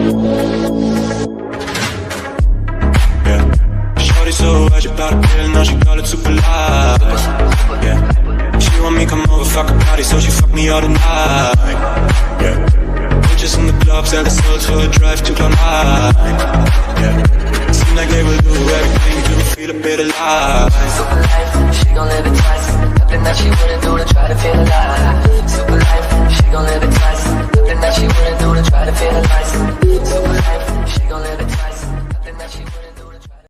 Yeah. Shorty so hot, you bout a pill, now she call it super light. Yeah. She want me come over, fuck a party, so she fuck me all the night. Yeah. Bitches in the clubs, and the souls for a drive to Cloud9.